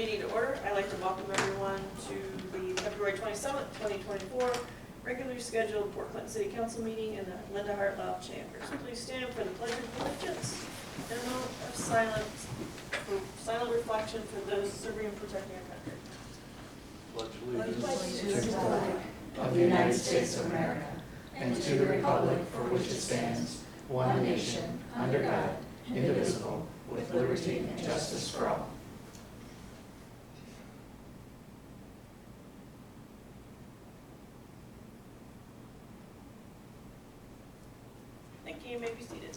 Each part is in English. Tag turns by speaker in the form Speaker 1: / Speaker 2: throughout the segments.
Speaker 1: meeting to order. I'd like to welcome everyone to the February 27th, 2024 regularly scheduled Port Clinton City Council meeting in the Linda Hartlaub Chambers. Please stand for the Pledge of Allegiance and a moment of silence for silent reflection for those serving and protecting our country.
Speaker 2: Pledge allegiance
Speaker 3: To the flag of the United States of America and to the republic for which it stands, one nation, under God, indivisible, with liberty and justice for all.
Speaker 1: Thank you. You may be seated.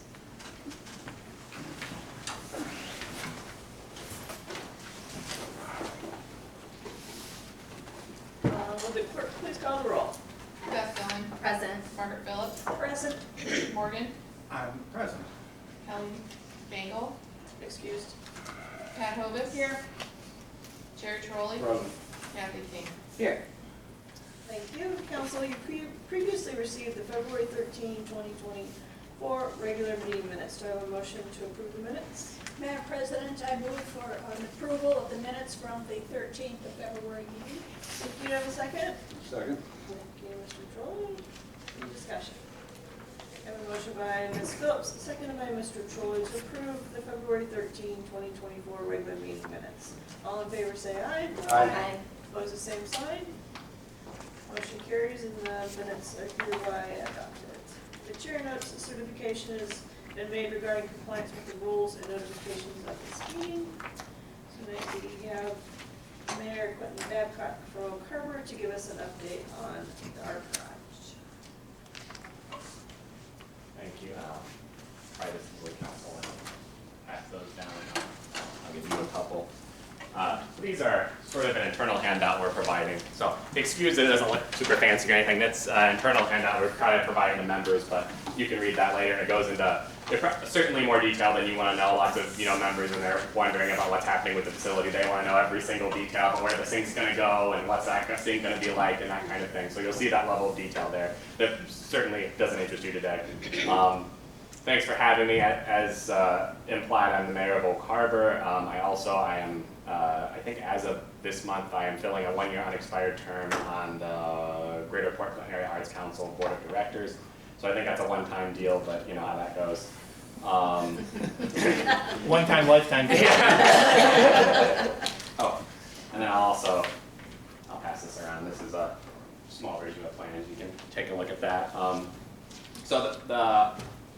Speaker 1: Will the clerk please call the roll?
Speaker 4: Beth Dillon.
Speaker 5: Present.
Speaker 4: Margaret Phillips.
Speaker 1: Present.
Speaker 4: Morgan.
Speaker 2: I'm present.
Speaker 4: Kelly Bangle.
Speaker 1: Excused.
Speaker 4: Pat Hovis.
Speaker 1: Here.
Speaker 4: Jerry Trolley.
Speaker 2: Present.
Speaker 4: Kathy King.
Speaker 1: Here. Thank you. Council, you previously received the February 13, 2024 regular meeting minutes. Do I have a motion to approve the minutes?
Speaker 6: Madam President, I move for an approval of the minutes from the 13th of February meeting.
Speaker 1: Thank you. Do I have a second?
Speaker 2: Second.
Speaker 1: Thank you, Mr. Trolley. Any discussion? I have a motion by Ms. Phillips, seconded by Mr. Trolley to approve the February 13, 2024 regular meeting minutes. All in favor say aye.
Speaker 2: Aye.
Speaker 1: Opposed, the same sign. Motion carries and the minutes are hereby adopted. The chair notes the certification has been made regarding compliance with the rules and notifications of this meeting. So next we have Mayor Quentin Babcock for Oak Harbor to give us an update on our project.
Speaker 7: Thank you. Try this as a council and pass those down. I'll give you a couple. These are sort of an internal handout we're providing. So excuse it doesn't look super fancy or anything. That's an internal handout we're kind of providing to members, but you can read that later. It goes into certainly more detail than you want to know. Lots of members when they're wondering about what's happening with the facility. They want to know every single detail about where the sink's going to go and what's that sink going to be like and that kind of thing. So you'll see that level of detail there. That certainly doesn't interest you today. Thanks for having me. As implied, I'm the mayor of Oak Harbor. I am, I think as of this month, I am filling a one-year unexpired term on the Greater Port Clinton Area Arts Council Board of Directors. So I think that's a one-time deal, but you know how that goes.
Speaker 3: One-time, lifetime.
Speaker 7: Oh, and then I'll pass this around. This is a small version of plans. You can take a look at that. So the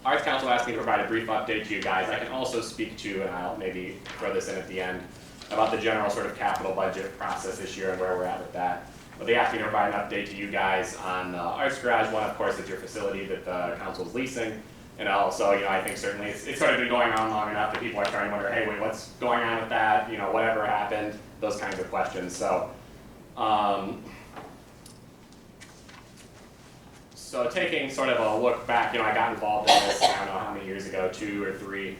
Speaker 7: Arts Council asked me to provide a brief update to you guys. I can also speak to, and I'll maybe throw this in at the end, about the general sort of capital budget process this year and where we're at with that. But they asked me to provide an update to you guys on the Arts Garage. One, of course, is your facility that the council's leasing. And also, I think certainly it's sort of been going on long enough that people are starting to wonder, hey, wait, what's going on with that? Whatever happened, those kinds of questions. So, so taking sort of a look back, I got involved in this, I don't know how many years ago, 2 or 3.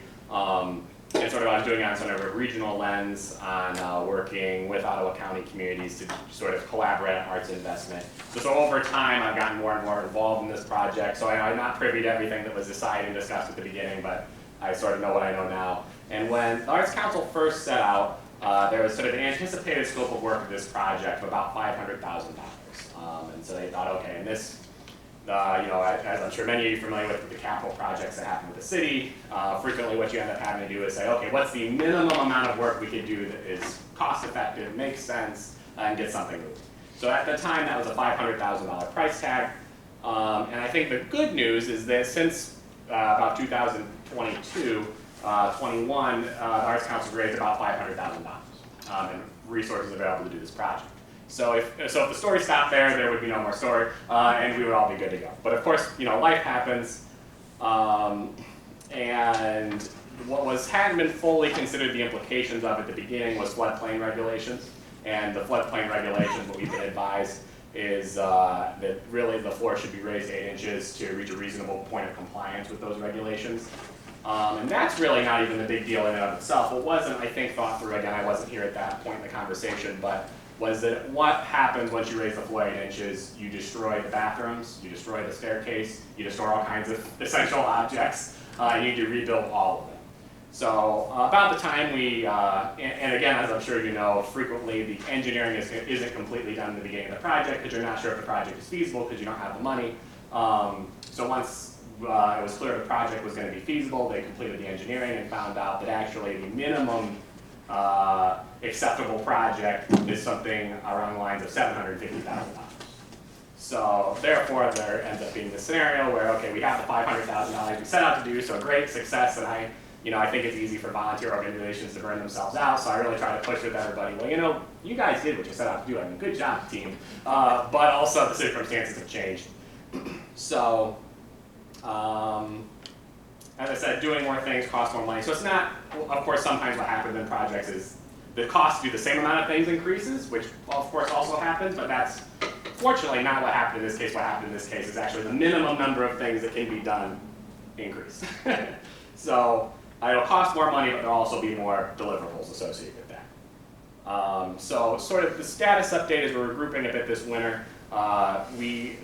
Speaker 7: And sort of I was doing it on sort of a regional lens on working with Ottawa County communities to sort of collaborate on arts investment. So over time, I've gotten more and more involved in this project. So I'm not privy to everything that was decided and discussed at the beginning, but I sort of know what I know now. And when the Arts Council first set out, there was sort of an anticipated scope of work of this project of about $500,000. And so they thought, okay, and this, as I'm sure many of you are familiar with the capital projects that happen with the city, frequently what you end up having to do is say, okay, what's the minimum amount of work we could do that is cost effective, makes sense, and get something moving. So at the time, that was a $500,000 price tag. And I think the good news is that since about 2022, 21, the Arts Council raised about $500,000 in resources available to do this project. So if the story stopped there would be no more story, and we would all be good to go. But of course, life happens, and what hadn't been fully considered the implications of at the beginning was floodplain regulations. And the floodplain regulations, what we've been advised is that really the floor should be raised 8 inches to reach a reasonable point of compliance with those regulations. And that's really not even a big deal in and of itself. What wasn't, I think, thought through, again, I wasn't here at that point in the conversation, but was that what happens once you raise the floor 8 inches? You destroy the bathrooms, you destroy the staircase, you destroy all kinds of essential objects, you need to rebuild all of them. So about the time we, and again, as I'm sure you know, frequently the engineering isn't completely done in the beginning of the project because you're not sure if the project is feasible because you don't have the money. So once it was clear the project was going to be feasible, they completed the engineering and found out that actually the minimum acceptable project is something around the lines of $750,000. So therefore, there ends up being this scenario where, okay, we have the $500,000 we set out to do, so great success, and I think it's easy for volunteer organizations to burn themselves out, so I really try to push with everybody, well, you guys did what you set out to do, I mean, good job, team. But also the circumstances have changed. So, as I said, doing more things costs more money. So it's not, of course, sometimes what happens in projects is the cost to do the same amount of things increases, which of course also happens, but that's fortunately not what happened in this case. What happened in this case is actually the minimum number of things that can be done increased. So it'll cost more money, but there'll also be more deliverables associated with that. So sort of the status update is we're regrouping a bit this winter. The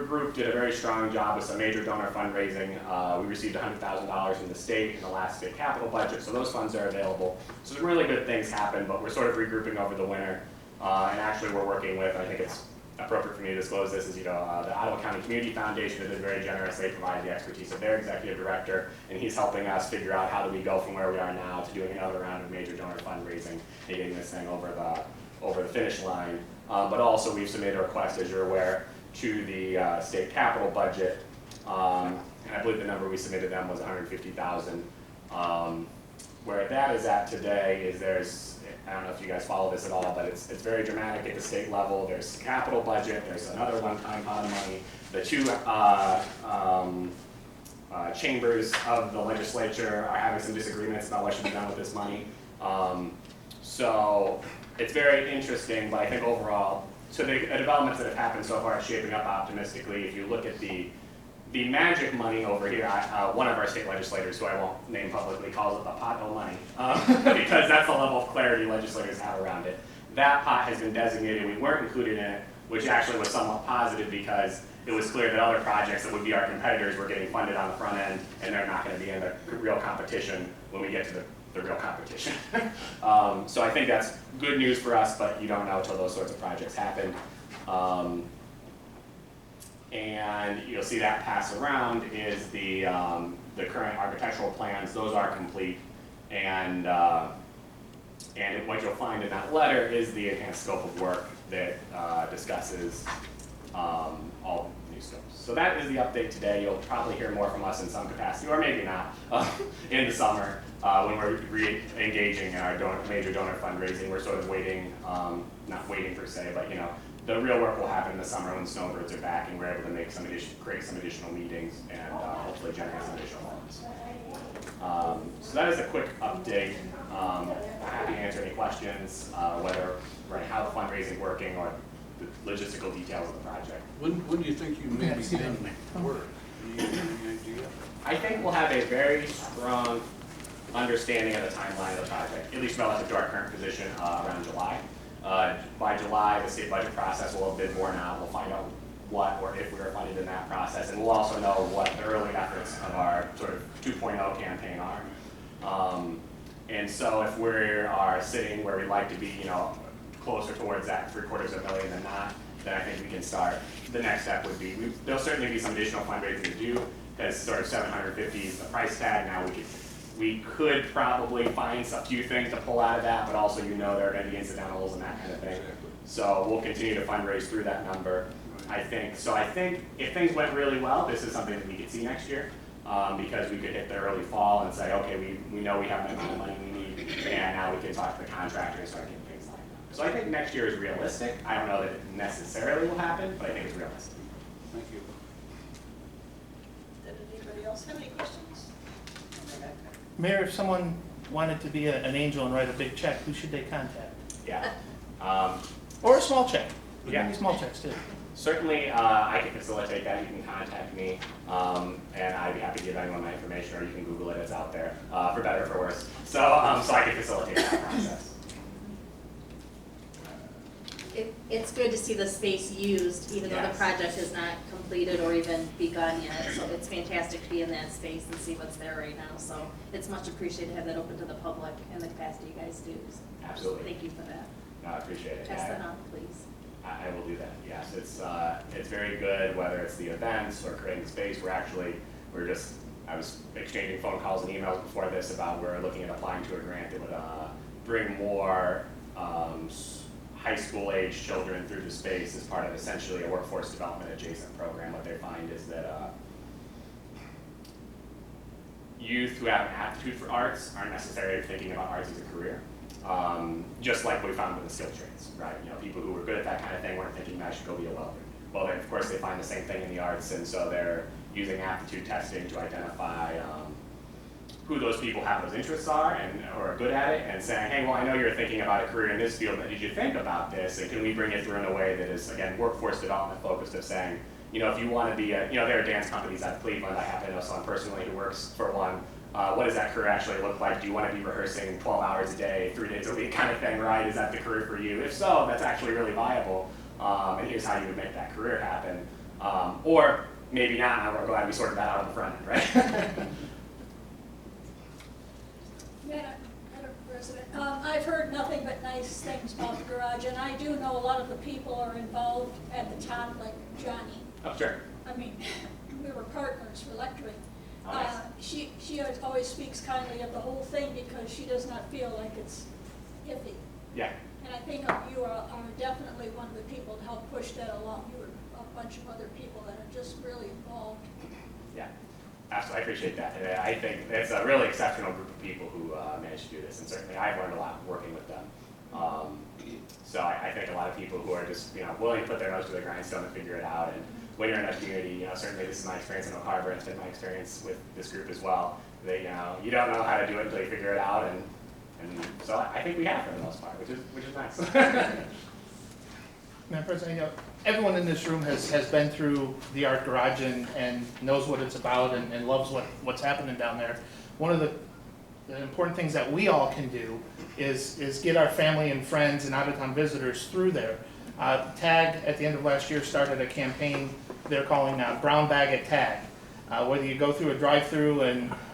Speaker 7: group did a very strong job with some major donor fundraising. We received $100,000 from the state in the last state capital budget, so those funds are available. So some really good things happened, but we're sort of regrouping over the winter. And actually we're working with, I think it's appropriate for me to disclose this, is the Ottawa County Community Foundation has been very generous. They provide the expertise of their executive director, and he's helping us figure out how do we go from where we are now to doing another round of major donor fundraising and getting this thing over the finish line. But also we've submitted a request, as you're aware, to the state capital budget, and I believe the number we submitted them was $150,000. Where that is at today is I don't know if you guys follow this at all, but it's very dramatic at the state level. There's capital budget, there's another one-time pot of money. The two chambers of the legislature are having some disagreements about what should be done with this money. So it's very interesting, but I think overall, so the developments that have happened so far are shaping up optimistically. If you look at the magic money over here, one of our state legislators, who I won't name publicly, calls it the pot of money, because that's the level of clarity legislators have around it. That pot has been designated, we weren't included in it, which actually was somewhat positive because it was clear that other projects that would be our competitors were getting funded on the front end, and they're not going to be in the real competition when we get to the real competition. So I think that's good news for us, but you don't know until those sorts of projects happen. And you'll see that pass around is the current architectural plans. Those are complete, and what you'll find in that letter is the enhanced scope of work that discusses all new scopes. So that is the update today. You'll probably hear more from us in some capacity, or maybe not, in the summer when we're re-engaging in our major donor fundraising. We're sort of waiting, not waiting per se, but the real work will happen in the summer when snowbirds are back and we're able to create some additional meetings and hopefully generate some additional funds. So that is a quick update. I'm happy to answer any questions, whether how the fundraising is working or the logistical details of the project.
Speaker 2: When do you think you may begin work? Any idea?
Speaker 7: I think we'll have a very strong understanding of the timeline of the project, at least relative to our current position, around July. By July, the state budget process will have been borne out. We'll find out what or if we are funded in that process, and we'll also know what the early efforts of our sort of 2.0 campaign are. And so if we are sitting where we'd like to be, closer towards that $750,000 than not, then I think we can start. The next step would be, there'll certainly be some additional fundraising to do, because sort of $750 is the price tag. Now we could probably find a few things to pull out of that, but also there are going to be incidentals and that kind of thing. So we'll continue to fundraise through that number. I think if things went really well, this is something that we could see next year, because we could hit the early fall and say, okay, we know we have the amount of money we need, and now we can talk to the contractor and start getting things lined up. So I think next year is realistic. I don't know that it necessarily will happen, but I think it's realistic.
Speaker 2: Thank you.
Speaker 1: Did anybody else have any questions?
Speaker 3: Mayor, if someone wanted to be an angel and write a big check, who should they contact?
Speaker 7: Yeah.
Speaker 3: Or a small check.
Speaker 7: Yeah.
Speaker 3: Maybe small checks too.
Speaker 7: Certainly, I can facilitate that. You can contact me, and I'd be happy to give anyone my information, or you can Google it. It's out there, for better or for worse. So I can facilitate that process.
Speaker 5: it's good to see the space used, even though the
Speaker 7: Yes.
Speaker 5: project is not completed or even begun yet. So it's fantastic to be in that space and see what's there right now. So it's much appreciated to have that open to the public in the capacity you guys do. So
Speaker 7: Absolutely.
Speaker 5: thank you for that.
Speaker 7: No, I appreciate it.
Speaker 5: Pass
Speaker 7: Yeah.
Speaker 5: that on, please.
Speaker 7: I will do that, yes. It's very good, whether it's the events or creating space. I was exchanging phone calls and emails before this about we're looking at applying to a grant that would bring more high school age children through the space as part of essentially a workforce development adjacent program. What they find is that youth who have an aptitude for arts aren't necessarily thinking about arts as a career. Just like we found with the skill trades, right? You know, people who were good at that kind of thing weren't thinking, I should go be a welder. Well, then, of course, they find the same thing in the arts, and so they're using aptitude testing to identify who those people have those interests are or are good at it, and saying, hey, well, I know you're thinking about a career in this field, but did you think about this? And can we bring it through in a way that is, again, workforce development focused, of saying, you know, if you want to be there are dance companies out of Cleveland. I happen to know someone personally who works for one. What does that career actually look like? Do you want to be rehearsing 12 hours a day, 3 days a week kind of thing, right? Is that the career for you? If so, that's actually really viable, and here's how you would make that career happen. Or maybe not, and we're glad we sorted that out on the front end, right?
Speaker 6: Madam President, I've heard nothing but nice things about the garage, and I do know a lot of the people are involved at the top, like Johnny.
Speaker 7: Oh, sure.
Speaker 6: I mean, we were partners for lecturing.
Speaker 7: Oh, nice.
Speaker 6: She always speaks kindly of the whole thing because she does not feel like it's iffy.
Speaker 7: Yeah.
Speaker 6: And I think you are definitely one of the people to help push that along. You and a bunch of other people that are just really involved.
Speaker 7: Yeah, absolutely. I appreciate that. And I think it's a really exceptional group of people who managed to do this, and certainly I've learned a lot working with them. So I think a lot of people who are just willing to put their nose to the grindstone and figure it out. And when you're in a community, certainly this is my experience in Oak Harbor, and it's been my experience with this group as well. That you don't know how to do it until you figure it out, and so I think we have for the most part, which is nice.
Speaker 3: Madam President, everyone in this room has been through the Art Garage and knows what it's about and loves what's happening down there. One of the important things that we all can do is get our family and friends and out-of-town visitors through there. TAG, at the end of last year, started a campaign they're calling Brown Bag at TAG. Whether you go through a drive-through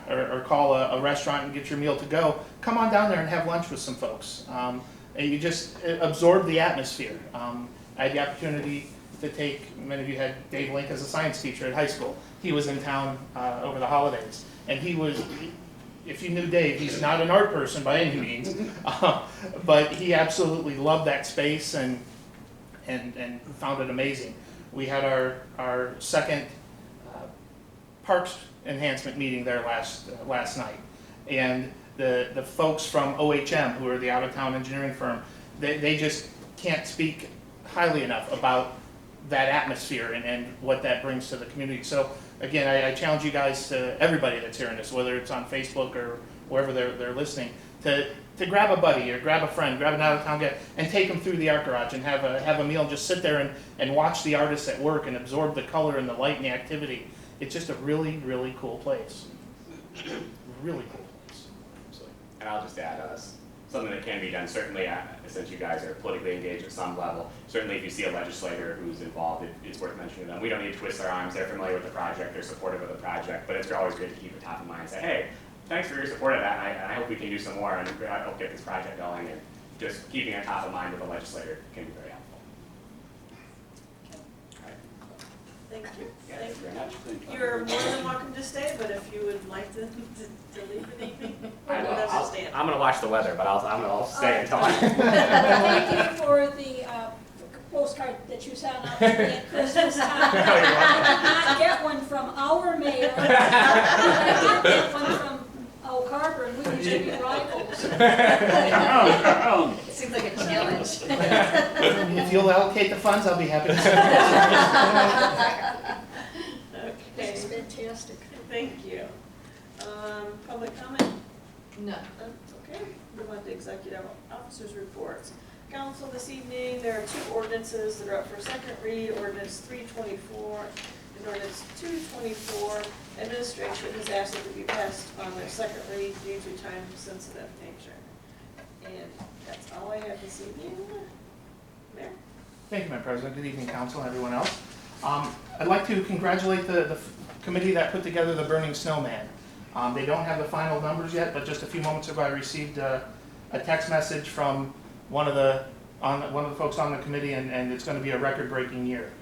Speaker 3: or call a restaurant and get your meal to go, come on down there and have lunch with some folks. And you just absorb the atmosphere. I had the opportunity to take, many of you had Dave Link as a science teacher at high school. He was in town over the holidays, and if you knew Dave, he's not an art person by any means, but he absolutely loved that space and found it amazing. We had our second parks enhancement meeting there last night, and the folks from OHM, who are the out-of-town engineering firm, they just can't speak highly enough about that atmosphere and what that brings to the community. So again, I challenge you guys, to everybody that's hearing this, whether it's on Facebook or wherever they're listening, to grab a buddy or grab a friend, grab an out-of-town guy, and take them through the Art Garage and have a meal and just sit there and watch the artists at work and absorb the color and the light and the activity. It's just a really, really cool place. Really cool place.
Speaker 7: And I'll just add something that can be done, certainly since you guys are politically engaged at some level, certainly if you see a legislator who's involved, it's worth mentioning them. We don't need to twist our arms. They're familiar with the project. They're supportive of the project. But it's always great to keep it top of mind and say, hey, thanks for your support of that, and I hope we can do some more, and I hope get this project going. And just keeping it top of mind with the legislator can be very helpful. All right.
Speaker 1: Thank you.
Speaker 7: Yeah,
Speaker 1: Thank
Speaker 7: thank you very much.
Speaker 1: You're more than welcome to stay, but if you would like to leave for the evening, we
Speaker 7: I
Speaker 1: would
Speaker 7: will.
Speaker 1: understand.
Speaker 7: I'm going to watch the weather, but I'll stay until
Speaker 6: Thank you for the postcard that you sent out to me at Christmas time. I did not get one from our mayor. I did get one from Oak Harbor, and we used to be rivals.
Speaker 5: It seems like a challenge.
Speaker 3: If you'll allocate the funds, I'll be happy to serve.
Speaker 6: That's
Speaker 1: Okay,
Speaker 6: fantastic.
Speaker 1: thank you. Public comment?
Speaker 4: None.
Speaker 1: Okay, move on to executive officers' reports. Council, this evening, there are two ordinances that are up for second read, ordinance 324 and ordinance 224. Administration has asked it to be passed on their second read due to time-sensitive nature. And that's all I have this evening. Mayor?
Speaker 3: Thank you, Madam President. Good evening, Council and everyone else. I'd like to congratulate the committee that put together the Burning Snowman. They don't have the final numbers yet, but just a few moments ago I received a text message from one of the folks on the committee, and it's going to be a record-breaking year.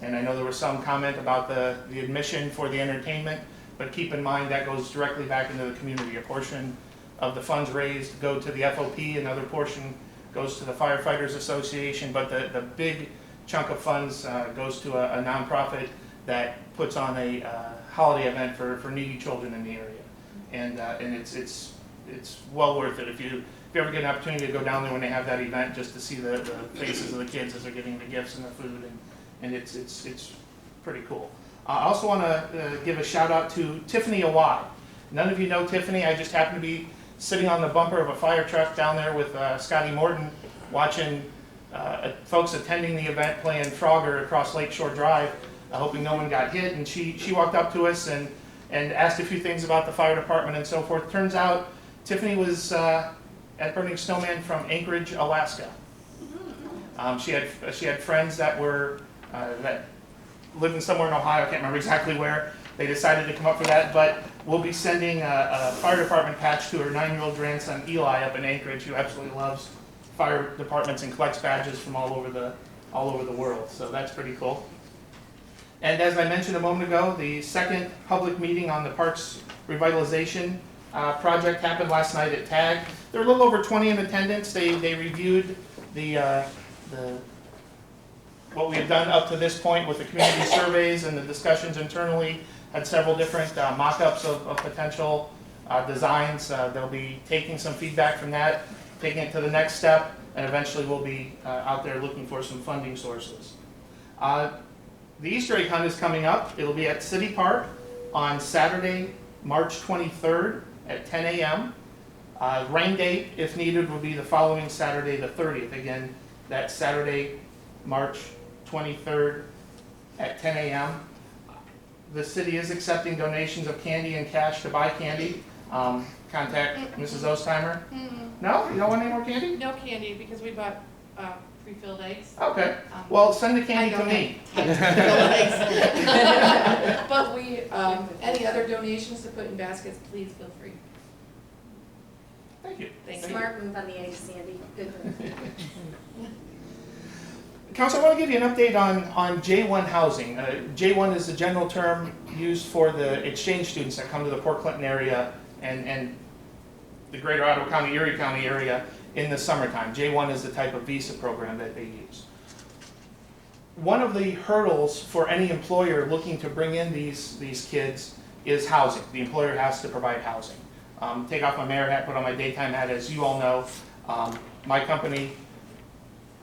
Speaker 3: And I know there was some comment about the admission for the entertainment, but keep in mind that goes directly back into the community. A portion of the funds raised go to the FOP, another portion goes to the Firefighters Association, but the big chunk of funds goes to a nonprofit that puts on a holiday event for needy children in the area. And it's well worth it if you ever get an opportunity to go down there when they have that event, just to see the faces of the kids as they're getting the gifts and the food, and it's pretty cool. I also want to give a shout out to Tiffany Awad. None of you know Tiffany. I just happened to be sitting on the bumper of a fire truck down there with Scotty Morton, watching folks attending the event playing Frogger across Lakeshore Drive, hoping no one got hit. And she walked up to us and asked a few things about the fire department and so forth. Turns out Tiffany was at Burning Snowman from Anchorage, Alaska. She had friends that were that living somewhere in Ohio. I can't remember exactly where. They decided to come up for that, but we'll be sending a fire department patch to her 9-year-old grandson Eli up in Anchorage, who absolutely loves fire departments and collects badges from all over the world. So that's pretty cool. And as I mentioned a moment ago, the second public meeting on the Parks Revitalization project happened last night at TAG. There were a little over 20 in attendance. They reviewed what we had done up to this point with the community surveys and the discussions internally. Had several different mock-ups of potential designs. They'll be taking some feedback from that, taking it to the next step, and eventually we'll be out there looking for some funding sources. The Easter egg hunt is coming up. It'll be at City Park on Saturday, March 23rd at 10 a.m. Rain date, if needed, will be the following Saturday, the 30th. Again, that Saturday, March 23rd at 10 a.m. The city is accepting donations of candy and cash to buy candy. Contact Mrs. Ostheimer. No? You don't want any more candy?
Speaker 4: No candy, because we bought pre-filled eggs.
Speaker 3: Okay. Well, send the candy to me.
Speaker 4: But we, any other donations to put in baskets, please feel free.
Speaker 3: Thank you.
Speaker 4: Thank you.
Speaker 5: Smart move on the eggs, Sandy. Good move.
Speaker 3: Council, I want to give you an update on J1 housing. J1 is the general term used for the exchange students that come to the Port Clinton area and the greater Ottawa County, Erie County area in the summertime. J1 is the type of visa program that they use. One of the hurdles for any employer looking to bring in these kids is housing. The employer has to provide housing. Take off my mayor hat, put on my daytime hat. As you all know, my company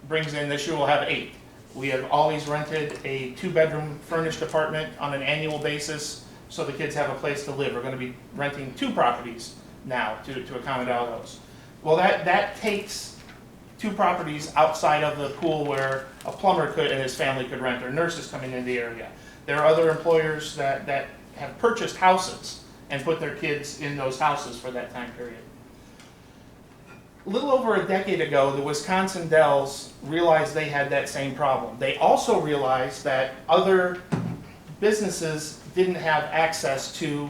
Speaker 3: brings in, this year we'll have 8. We have always rented a 2-bedroom furnished apartment on an annual basis so the kids have a place to live. We're going to be renting 2 properties now to accommodate all those. Well, that takes 2 properties outside of the pool where a plumber could and his family could rent, or nurses coming into the area. There are other employers that have purchased houses and put their kids in those houses for that time period. A little over a decade ago, the Wisconsin Dells realized they had that same problem. They also realized that other businesses didn't have access to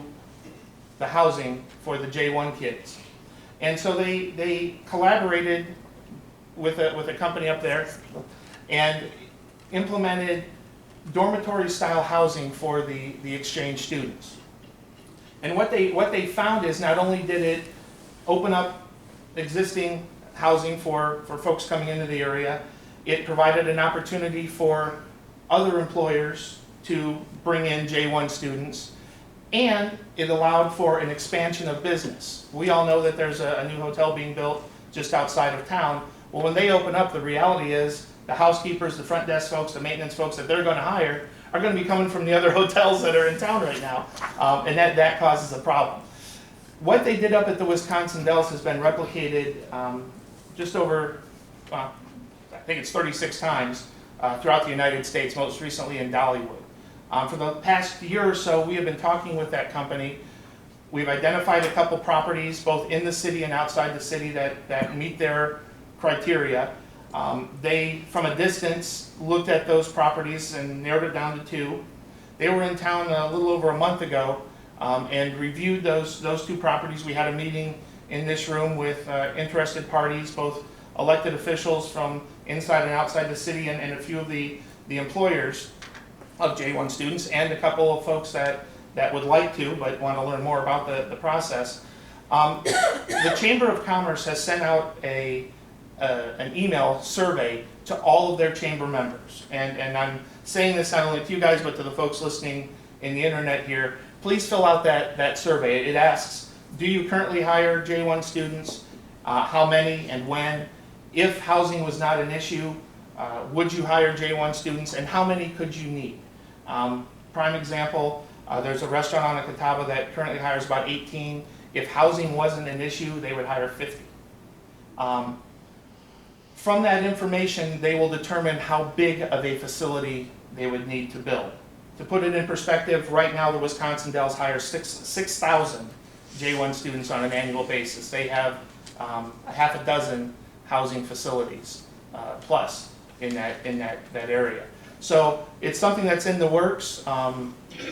Speaker 3: the housing for the J1 kids. And so they collaborated with a company up there and implemented dormitory-style housing for the exchange students. And what they found is not only did it open up existing housing for folks coming into the area, it provided an opportunity for other employers to bring in J1 students, and it allowed for an expansion of business. We all know that there's a new hotel being built just outside of town. Well, when they open up, the reality is the housekeepers, the front desk folks, the maintenance folks that they're going to hire are going to be coming from the other hotels that are in town right now, and that causes a problem. What they did up at the Wisconsin Dells has been replicated just over, I think it's 36 times throughout the United States, most recently in Dollywood. For the past year or so, we have been talking with that company. We've identified a couple properties, both in the city and outside the city, that meet their criteria. They, from a distance, looked at those properties and narrowed it down to 2. They were in town a little over a month ago and reviewed those 2 properties. We had a meeting in this room with interested parties, both elected officials from inside and outside the city and a few of the employers of J1 students, and a couple of folks that would like to but want to learn more about the process. The Chamber of Commerce has sent out an email survey to all of their chamber members. And I'm saying this not only to you guys, but to the folks listening in the internet here. Please fill out that survey. It asks, do you currently hire J1 students? How many and when? If housing was not an issue, would you hire J1 students, and how many could you need? Prime example, there's a restaurant on the Catawba that currently hires about 18. If housing wasn't an issue, they would hire 50. From that information, they will determine how big of a facility they would need to build. To put it in perspective, right now the Wisconsin Dells hire 6,000 J1 students on an annual basis. They have a half a dozen housing facilities plus in that area. So it's something that's in the works.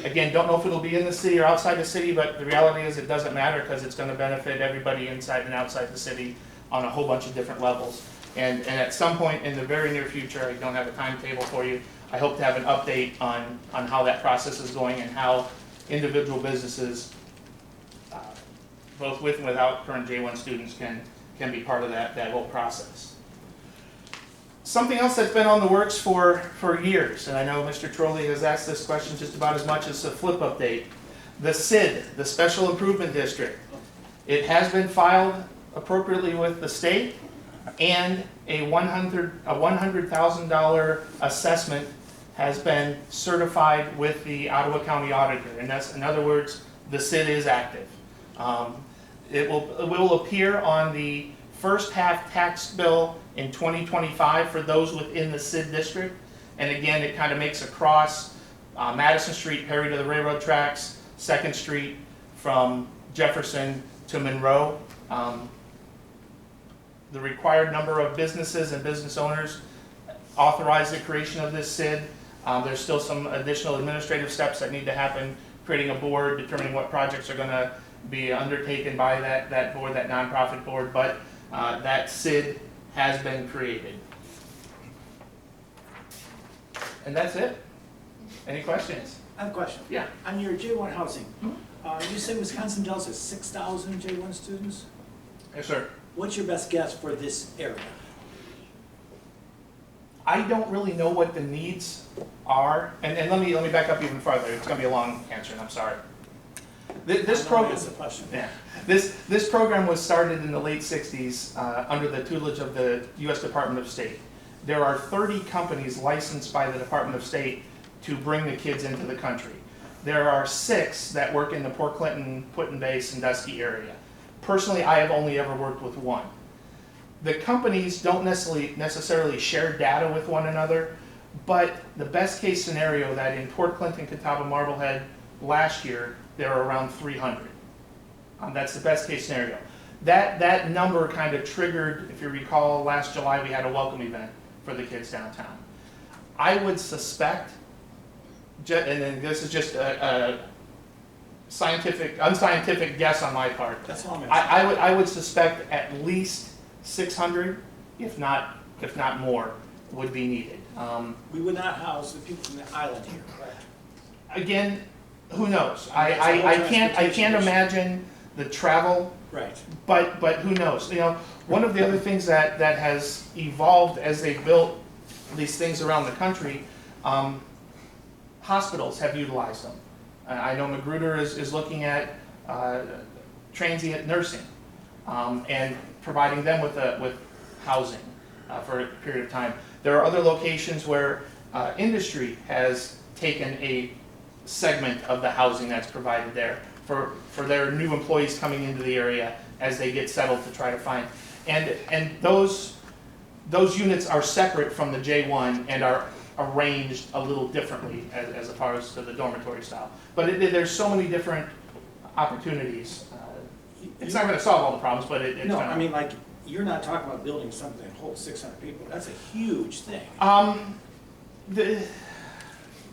Speaker 3: Again, don't know if it'll be in the city or outside the city, but the reality is it doesn't matter because it's going to benefit everybody inside and outside the city on a whole bunch of different levels. And at some point in the very near future, I don't have a timetable for you, I hope to have an update on how that process is going and how individual businesses, both with and without current J1 students, can be part of that whole process. Something else that's been on the works for years, and I know Mr. Trolley has asked this question just about as much as a flip update. The SID, the Special Improvement District, it has been filed appropriately with the state, and a $100,000 assessment has been certified with the Ottawa County Auditor, and that's, in other words, the SID is active. It will appear on the first half tax bill in 2025 for those within the SID district, and again, it kind of makes a cross, Madison Street, Perry to the railroad tracks, 2nd Street from Jefferson to Monroe. The required number of businesses and business owners authorize the creation of this SID. There's still some additional administrative steps that need to happen, creating a board, determining what projects are going to be undertaken by that board, that nonprofit board, but that SID has been created. And that's it. Any questions?
Speaker 8: I have a question.
Speaker 3: Yeah.
Speaker 8: On your J1 housing, you say Wisconsin Dells has 6,000 J1 students?
Speaker 3: Yes, sir.
Speaker 8: What's your best guess for this area?
Speaker 3: I don't really know what the needs are, and let me back up even farther. It's going to be a long answer, and I'm sorry. This program.
Speaker 8: That's the question.
Speaker 3: Yeah. This program was started in the late 60s under the tutelage of the U.S. Department of State. There are 30 companies licensed by the Department of State to bring the kids into the country. There are 6 that work in the Port Clinton, Put-in-Bay, Sandusky area. Personally, I have only ever worked with 1. The companies don't necessarily share data with one another, but the best case scenario that in Port Clinton, Catawba, Marblehead last year, there were around 300. That's the best case scenario. That number kind of triggered, if you recall, last July we had a welcome event for the kids downtown. I would suspect, and then this is just a unscientific guess on my part.
Speaker 8: That's all I'm asking.
Speaker 3: I would suspect at least 600, if not more, would be needed.
Speaker 8: We would not house the people from the island here, correct?
Speaker 3: Again, who knows? I can't imagine the travel.
Speaker 8: Right.
Speaker 3: But who knows? You know, one of the other things that has evolved as they've built these things around the country, hospitals have utilized them. I know Magruder is looking at transient nursing and providing them with housing for a period of time. There are other locations where industry has taken a segment of the housing that's provided there for their new employees coming into the area as they get settled to try to find. And those units are separate from the J1 and are arranged a little differently as opposed to the dormitory style. But there's so many different opportunities. It's not going to solve all the problems, but it's
Speaker 8: No,
Speaker 3: gonna,
Speaker 8: I mean, like, you're not talking about building something that holds 600 people. That's a huge thing.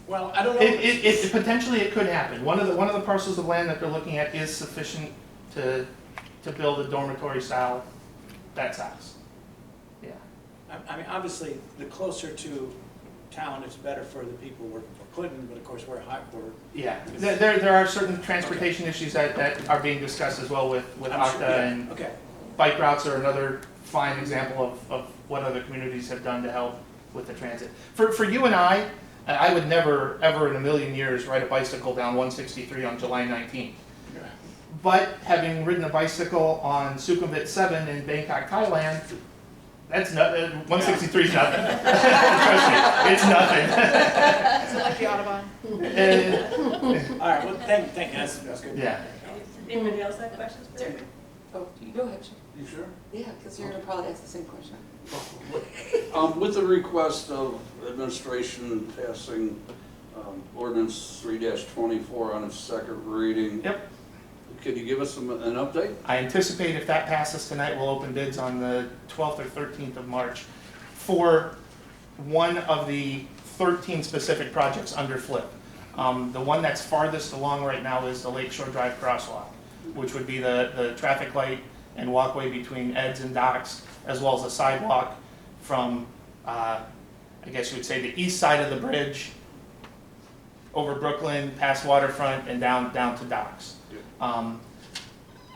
Speaker 8: Well, I don't know.
Speaker 3: It potentially it could happen. One of the parcels of land that they're looking at is sufficient to build a dormitory style that size. Yeah.
Speaker 8: I mean, obviously, the closer to town is better for the people working for Clinton, but of course, we're.
Speaker 3: Yeah. There are certain transportation issues that are being discussed as well with
Speaker 8: I'm
Speaker 3: Okta
Speaker 8: sure, yeah.
Speaker 3: and
Speaker 8: Okay.
Speaker 3: bike routes are another fine example of what other communities have done to help with the transit. For you and I would never, ever in a million years ride a bicycle down 163 on July 19th. But having ridden a bicycle on Sukhumvit 7 in Bangkok, Thailand, that's nothing. 163 is nothing. Trust me, it's nothing.
Speaker 4: Is it like the Audubon?
Speaker 8: All right, well, thank you, that's good.
Speaker 3: Yeah.
Speaker 1: Anybody else have questions for me?
Speaker 4: Oh, you go ahead.
Speaker 2: You sure?
Speaker 4: Yeah, because you're gonna probably ask the same question.
Speaker 2: With the request of administration passing ordinance 3-24 on its second reading.
Speaker 3: Yep.
Speaker 2: Could you give us an update?
Speaker 3: I anticipate if that passes tonight, we'll open bids on the 12th or 13th of March for one of the 13 specific projects under FLIP. The one that's farthest along right now is the Lakeshore Drive crosswalk, which would be the traffic light and walkway between Eds and Docks, as well as a sidewalk from, I guess you would say, the east side of the bridge, over Brooklyn, past Waterfront, and down to Docks.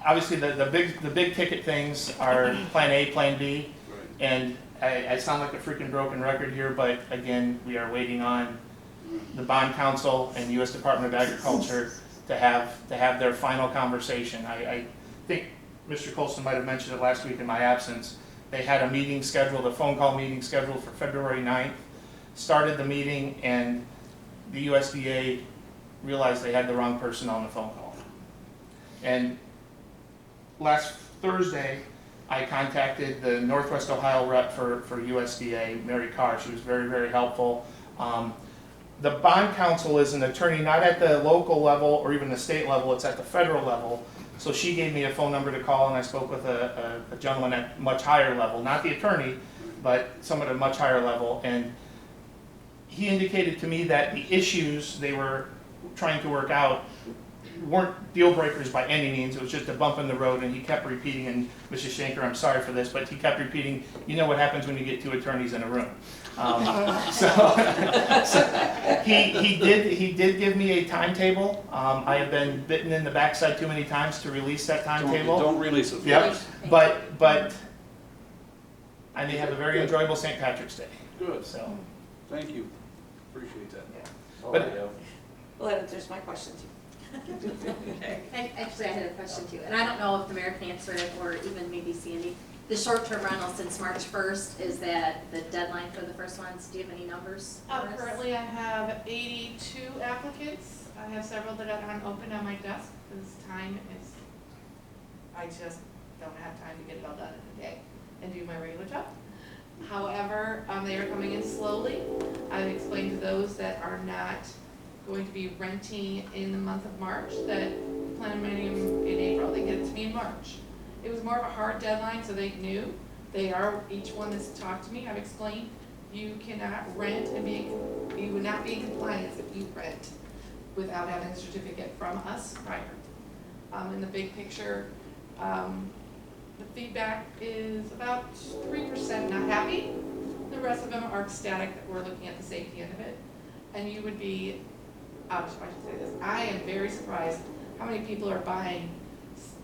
Speaker 3: Obviously, the big ticket things are Plan A, Plan B, and I sound like a freaking broken record here, but again, we are waiting on the Bond Council and U.S. Department of Agriculture to have their final conversation. I think Mr. Colson might have mentioned it last week in my absence. They had a meeting scheduled, a phone call meeting scheduled for February 9th, started the meeting, and the USDA realized they had the wrong person on the phone call. And last Thursday, I contacted the Northwest Ohio rep for USDA, Mary Carr. She was very, very helpful. The Bond Council is an attorney not at the local level or even the state level, it's at the federal level. So she gave me a phone number to call, and I spoke with a gentleman at much higher level, not the attorney, but someone at a much higher level. And he indicated to me that the issues they were trying to work out weren't deal breakers by any means. It was just a bump in the road, and he kept repeating, and Mrs. Shanker, I'm sorry for this, but he kept repeating, you know what happens when you get two attorneys in a room. So he did give me a timetable. I have been bitten in the backside too many times to release that timetable.
Speaker 2: Don't release it.
Speaker 3: Yep, but I may have a very enjoyable St. Patrick's Day,
Speaker 2: Good,
Speaker 3: so.
Speaker 2: thank you. Appreciate that.
Speaker 3: Yeah.
Speaker 2: That's all
Speaker 3: But-
Speaker 2: I have.
Speaker 4: Well, that answers my question too.
Speaker 5: Actually, I had a question too, and I don't know if the mayor can answer it, or even maybe Sandy. The short-term rental since March 1st, is that the deadline for the first ones? Do you have any numbers for us?
Speaker 9: Currently, I have 82 applicants. I have several that are unopened on my desk, because I just don't have time to get it all done in a day and do my regular job. However, they are coming in slowly. I've explained to those that are not going to be renting in the month of March that plan on renting in April. They get it to me in March. It was more of a hard deadline, so they knew. They are, each one that's talked to me, I've explained, you cannot rent and you would not be in compliance if you rent without having a certificate from us prior. In the big picture, the feedback is about 3% not happy. The rest of them are ecstatic that we're looking at the safety end of it. And you would be, I should say this, I am very surprised how many people are buying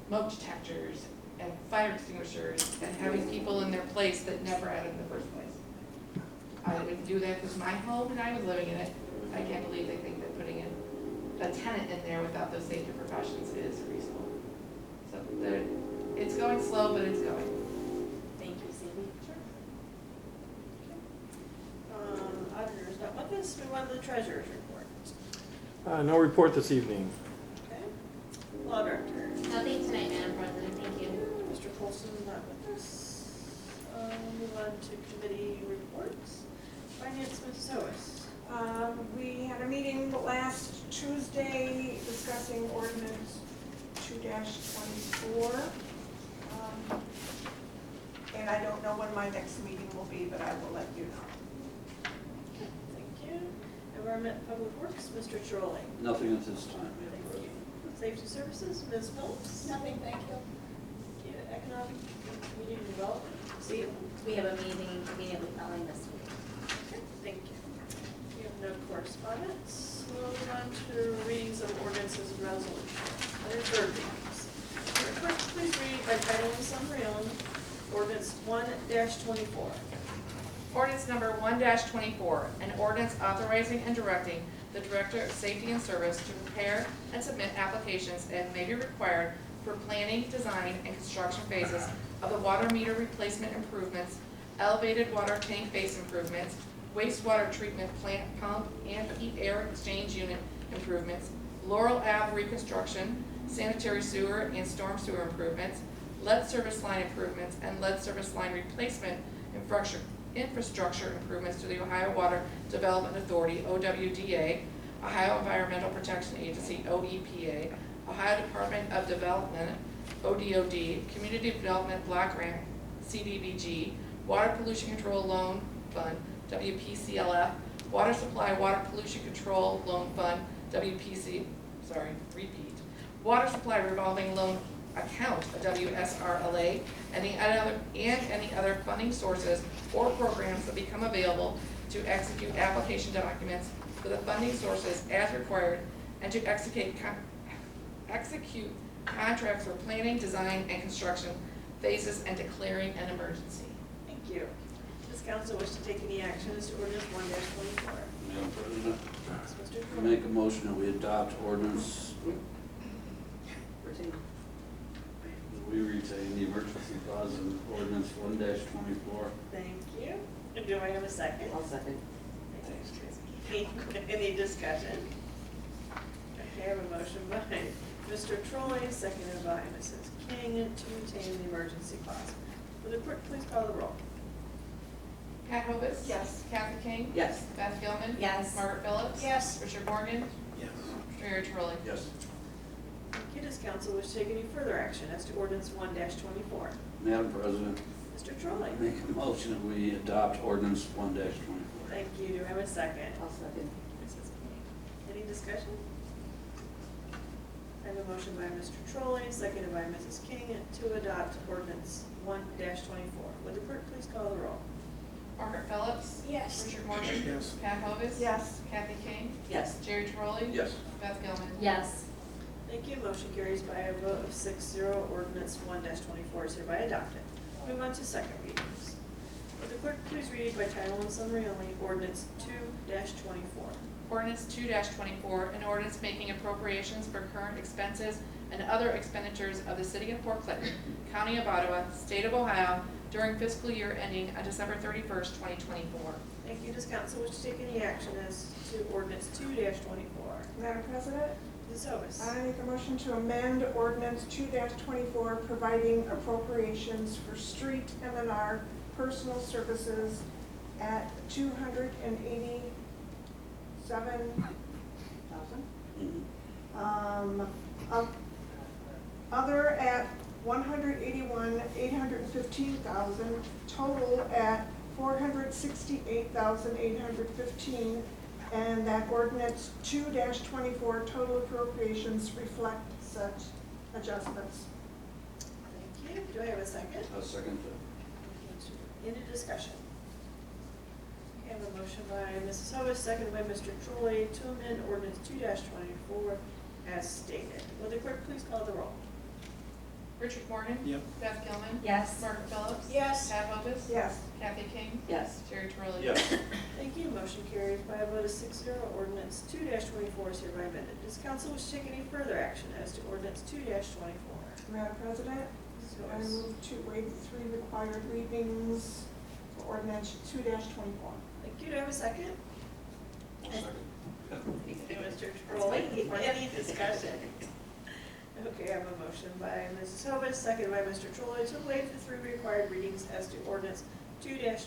Speaker 9: smoke detectors and fire extinguishers and having people in their place that never had it in the first place. I wouldn't do that with my home and I was living in it. I can't believe they think that putting in a tenant in there without those safety precautions is reasonable. So it's going slow, but it's going.
Speaker 5: Thank you, Sandy.
Speaker 1: Auditor's not with us, we want the treasurer's report.
Speaker 10: No report this evening.
Speaker 1: Okay. Law director,
Speaker 5: Nothing tonight, Madam President, thank you.
Speaker 1: Mr. Colson not with us. Move on to committee reports. Finance, Ms. Sois.
Speaker 11: We had a meeting last Tuesday discussing ordinance 2-24. my next meeting will be, but I will let you know.
Speaker 1: Thank you. Environment Public Works, Mr. Trolley.
Speaker 2: Nothing at this time, Madam
Speaker 1: Thank
Speaker 2: President.
Speaker 1: you. Safety Services, Ms. Phillips.
Speaker 6: Nothing, thank you.
Speaker 1: Thank you. Economic and Community Development,
Speaker 5: We have a meeting immediately following this week.
Speaker 1: Thank you. We have no correspondence. We'll move on to readings of ordinances and resolutions. Under third readings. Clerk, please read by title and summary only. Ordinance 1-24.
Speaker 9: Ordinance number 1-24, an ordinance authorizing and directing the Director of Safety and Service to prepare and submit applications as may be required for planning, design, and construction phases of the water meter replacement improvements, elevated water tank base improvements, wastewater treatment plant pump and heat air exchange unit improvements, Laurel Ave reconstruction, sanitary sewer and storm sewer improvements, lead service line improvements, and lead service line replacement infrastructure improvements to the Ohio Water Development Authority, OWDA, Ohio Environmental Protection Agency, OEPA, Ohio Department of Development, ODOD, Community Development Block Grant, CDBG, Water Pollution Control Loan Fund, WPCLF, Water Supply Water Pollution Control Loan Fund, Water Supply Revolving Loan Account, WSRLA, and any other funding sources or programs that become available to execute application documents for the funding sources as required, and to execute contracts for planning, design, and construction phases and declaring an emergency.
Speaker 1: Thank you. Does council wish to take any action as to ordinance 1-24?
Speaker 2: Madam President,
Speaker 1: Yes, Mr.
Speaker 2: I
Speaker 1: Trolley.
Speaker 2: make a motion that we adopt ordinance. We retain the emergency clause in ordinance 1-24.
Speaker 1: Thank you. And do I have a second?
Speaker 4: I'll second.
Speaker 1: Thanks, Tracy. Any discussion? Okay, I have a motion by Mr. Trolley, seconded by Mrs. King to retain the emergency clause. Will the clerk please call the roll?
Speaker 9: Pat Hovis?
Speaker 11: Yes.
Speaker 9: Kathy King?
Speaker 4: Yes.
Speaker 9: Beth Gilman?
Speaker 5: Yes.
Speaker 9: Margaret Phillips?
Speaker 6: Yes.
Speaker 9: Richard Morgan?
Speaker 8: Yes.
Speaker 9: Jerry Trolley?
Speaker 2: Yes.
Speaker 1: Thank you. Does council wish to take any further action as to ordinance 1-24?
Speaker 2: Madam President,
Speaker 1: Mr. Trolley.
Speaker 2: I make a motion that we adopt ordinance 1-24.
Speaker 1: Thank you. Do I have a second?
Speaker 4: I'll second.
Speaker 1: Mrs. King. Any discussion? I have a motion by Mr. Trolley, seconded by Mrs. King to adopt ordinance 1-24. Would the clerk please call the roll?
Speaker 9: Margaret Phillips?
Speaker 6: Yes.
Speaker 9: Richard Morgan?
Speaker 8: Yes.
Speaker 9: Pat Hovis?
Speaker 11: Yes.
Speaker 9: Kathy King?
Speaker 4: Yes.
Speaker 9: Jerry Trolley?
Speaker 2: Yes.
Speaker 9: Beth Gilman?
Speaker 5: Yes.
Speaker 1: Thank you. Motion carries by a vote of 6-0. Ordinance 1-24 is hereby adopted. Move on to second readings. Would the clerk please read by title and summary only ordinance 2-24?
Speaker 9: Ordinance 2-24, an ordinance making appropriations for current expenses and other expenditures of the city of Port Clinton, county of Ottawa, state of Ohio, during fiscal year ending on December 31st, 2024.
Speaker 1: Thank you. Does council wish to take any action as to ordinance 2-24?
Speaker 11: Madam President,
Speaker 1: Ms. Hovis.
Speaker 11: I make a motion to amend ordinance 2-24, providing appropriations for street M&R personal services at $287,000. Other at $181,815,000, total at $468,815, and that ordinance 2-24 total appropriations reflect such adjustments.
Speaker 1: Thank you. Do I have a second?
Speaker 2: I'll second
Speaker 1: Any discussion? Okay, I have a motion by Mrs. Hovis, seconded by Mr. Trolley to amend ordinance 2-24 as stated. Will the clerk please call the roll?
Speaker 9: Richard Morgan?
Speaker 8: Yep.
Speaker 9: Beth Gilman?
Speaker 5: Yes.
Speaker 9: Margaret Phillips?
Speaker 6: Yes.
Speaker 9: Pat Hovis?
Speaker 11: Yes.
Speaker 9: Kathy King?
Speaker 4: Yes.
Speaker 9: Jerry Trolley?
Speaker 2: Yes.
Speaker 1: Thank you. Motion carries by a vote of 6-0. Ordinance 2-24 is hereby amended. Does council wish to take any further action as to ordinance 2-24?
Speaker 11: Madam President,
Speaker 1: Ms.
Speaker 11: I
Speaker 1: Hovis.
Speaker 11: move to waive the 3 required readings for ordinance 2-24.
Speaker 1: Thank you. Do I have a second?
Speaker 2: Second.
Speaker 1: Thank you, Mr. Trolley. Any discussion? Okay, I have a motion by Mrs. Hovis, seconded by Mr. Trolley to waive the 3 required readings as to ordinance 2-24.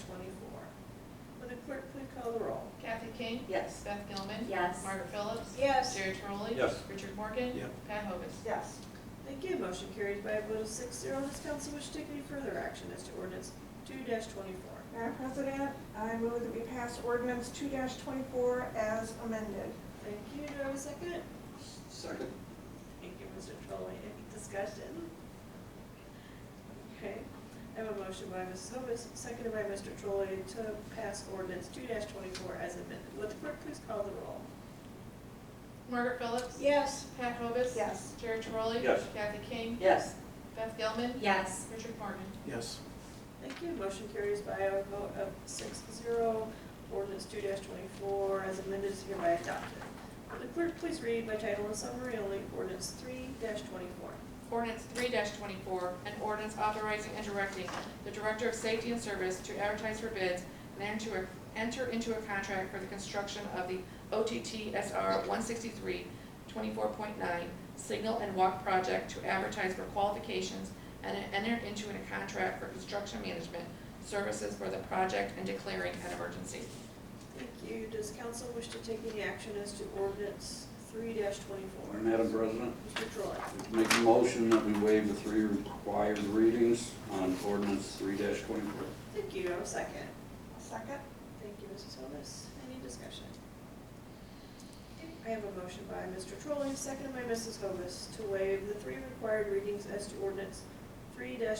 Speaker 1: Will the clerk please call the roll?
Speaker 9: Kathy King?
Speaker 4: Yes.
Speaker 9: Beth Gilman?
Speaker 5: Yes.
Speaker 9: Margaret Phillips?
Speaker 6: Yes.
Speaker 9: Jerry Trolley?
Speaker 2: Yes.
Speaker 9: Richard Morgan?
Speaker 8: Yep.
Speaker 9: Pat Hovis?
Speaker 11: Yes.
Speaker 1: Thank you. Motion carries by a vote of 6-0. Does council wish to take any further action as to ordinance 2-24.
Speaker 11: Madam President, I move that we pass ordinance 2-24 as amended.
Speaker 1: Thank you. Do I have a second?
Speaker 2: Second.
Speaker 1: Thank you, Mr. Trolley. Any discussion? Okay. I have a motion by Mrs. Hovis, seconded by Mr. Trolley to pass ordinance 2-24 as amended. Would the clerk please call the roll?
Speaker 9: Margaret Phillips?
Speaker 6: Yes.
Speaker 9: Pat Hovis?
Speaker 11: Yes.
Speaker 9: Jerry Trolley?
Speaker 2: Yes.
Speaker 9: Kathy King?
Speaker 4: Yes.
Speaker 9: Beth Gilman?
Speaker 5: Yes.
Speaker 9: Richard Morgan?
Speaker 8: Yes.
Speaker 1: Thank you. Motion carries by a vote of 6-0. Ordinance 2-24 as amended is hereby adopted. Would the clerk please read by title and summary only ordinance 3-24?
Speaker 9: Ordinance 3-24, an ordinance authorizing and directing the Director of Safety and Service to advertise for bids and enter into a contract for the construction of the OTT SR 163 24.9 Signal and Walk Project to advertise for qualifications and enter into a contract for construction management services for the project and declaring an emergency.
Speaker 1: Thank you. Does council wish to take any action as to ordinance 3-24?
Speaker 2: Madam President,
Speaker 1: Mr. Troy.
Speaker 2: make a motion that we waive the 3 required readings on ordinance 3-24.
Speaker 1: Thank you. Do I have a second?
Speaker 11: Second?
Speaker 1: Thank you, Mrs. Hovis. Any discussion? I have a motion by Mr. Trolley, seconded by Mrs. Hovis, to waive the 3 required readings as to ordinance 3-24. Would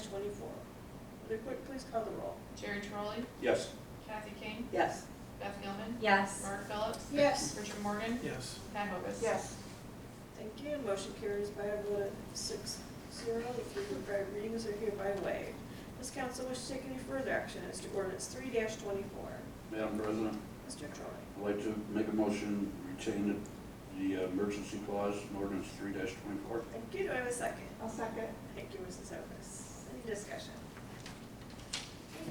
Speaker 1: the clerk please call the roll?
Speaker 9: Jerry Trolley?
Speaker 2: Yes.
Speaker 9: Kathy King?
Speaker 4: Yes.
Speaker 9: Beth Gilman?
Speaker 5: Yes.
Speaker 9: Margaret Phillips?
Speaker 6: Yes.
Speaker 9: Richard Morgan?
Speaker 8: Yes.
Speaker 9: Pat Hovis?
Speaker 11: Yes.
Speaker 1: Thank you. Motion carries by a vote of 6-0. The 3 required readings are hereby waived. Does council wish to take any further action as to ordinance 3-24?
Speaker 2: Madam President,
Speaker 1: Mr. Troy.
Speaker 2: I'd like to make a motion, retain the emergency clause in ordinance 3-24.
Speaker 1: Thank you. Do I have a second?
Speaker 11: I'll second.
Speaker 1: Thank you, Mrs. Hovis. Any discussion?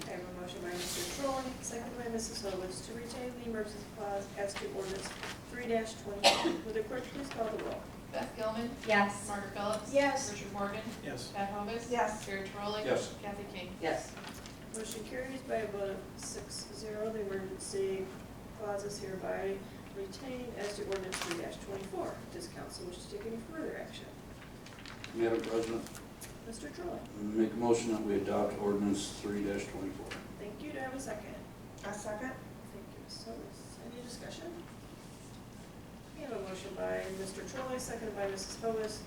Speaker 1: I have a motion by Mr. Trolley, seconded by Mrs. Hovis, to retain the emergency clause as to ordinance 3-24. Would the clerk please call the roll?
Speaker 9: Beth Gilman?
Speaker 5: Yes.
Speaker 9: Margaret Phillips?
Speaker 6: Yes.
Speaker 9: Richard Morgan?
Speaker 8: Yes.
Speaker 9: Pat Hovis?
Speaker 11: Yes.
Speaker 9: Jerry Trolley?
Speaker 2: Yes.
Speaker 9: Kathy King?
Speaker 4: Yes.
Speaker 1: Motion carries by a vote of 6-0. The emergency clause is hereby retained as to ordinance 3-24. Does council wish to take any further action?
Speaker 2: Madam President,
Speaker 1: Mr. Trolley.
Speaker 2: make a motion that we adopt ordinance 3-24.
Speaker 1: Thank you. Do I have a second?
Speaker 11: A second?
Speaker 1: Thank you, Ms. Hovis. Any discussion? We have a motion by Mr. Trolley, seconded by Mrs. Hovis,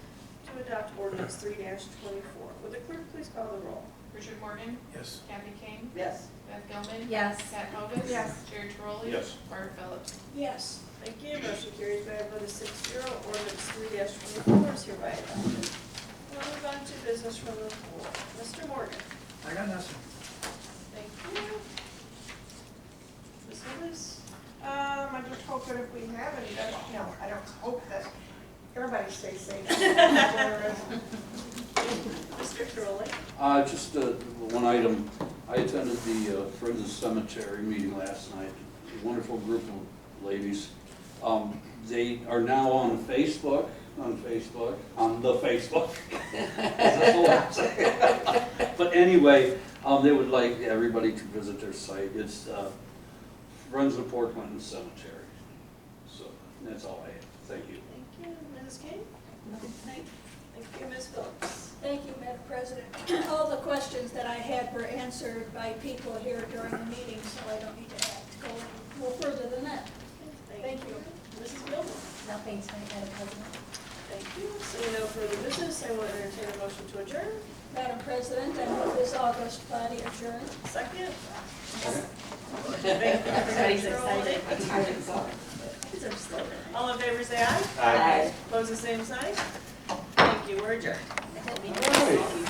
Speaker 1: to adopt ordinance 3-24. Would the clerk please call the roll?
Speaker 9: Richard Morgan?
Speaker 8: Yes.
Speaker 9: Kathy King?
Speaker 4: Yes.
Speaker 9: Beth Gilman?
Speaker 5: Yes.
Speaker 9: Pat Hovis?
Speaker 11: Yes.
Speaker 9: Jerry Trolley?
Speaker 2: Yes.
Speaker 9: Margaret Phillips?
Speaker 6: Yes.
Speaker 1: Thank you. Motion carries by a vote of 6-0. Ordinance 3-24 is hereby adopted. We'll move on to business from the floor. Mr. Morgan.
Speaker 8: I got nothing.
Speaker 1: Thank you. Ms. Hovis.
Speaker 11: I just hope that if we have any, no, I don't hope that everybody stays safe.
Speaker 1: Mr. Trolley.
Speaker 2: Just one item. I attended the Friends of Cemetery meeting last night. A wonderful group of ladies. They are now on Facebook. But anyway, they would like everybody to visit their site. It's Friends of Port Clinton Cemetery. So that's all I have. Thank you.
Speaker 1: Thank you. Mrs. King? Thank you, Ms. Phillips.
Speaker 6: Thank you, Madam President. All the questions that I had were answered by people here during the meeting, so I don't need to go no further than that. Thank you.
Speaker 1: Mrs. Gilmore.
Speaker 5: Nothing tonight, Madam President.
Speaker 1: Thank you. Seeing no further business, I will entertain a motion to adjourn.
Speaker 6: Madam President, I move this August body adjourn.
Speaker 1: Second.
Speaker 5: Everybody's excited.
Speaker 1: These are slow. All in favor, say aye.
Speaker 5: Aye.
Speaker 1: Opposed, the same sign. Thank you. We're adjourned.
Speaker 5: I didn't mean to-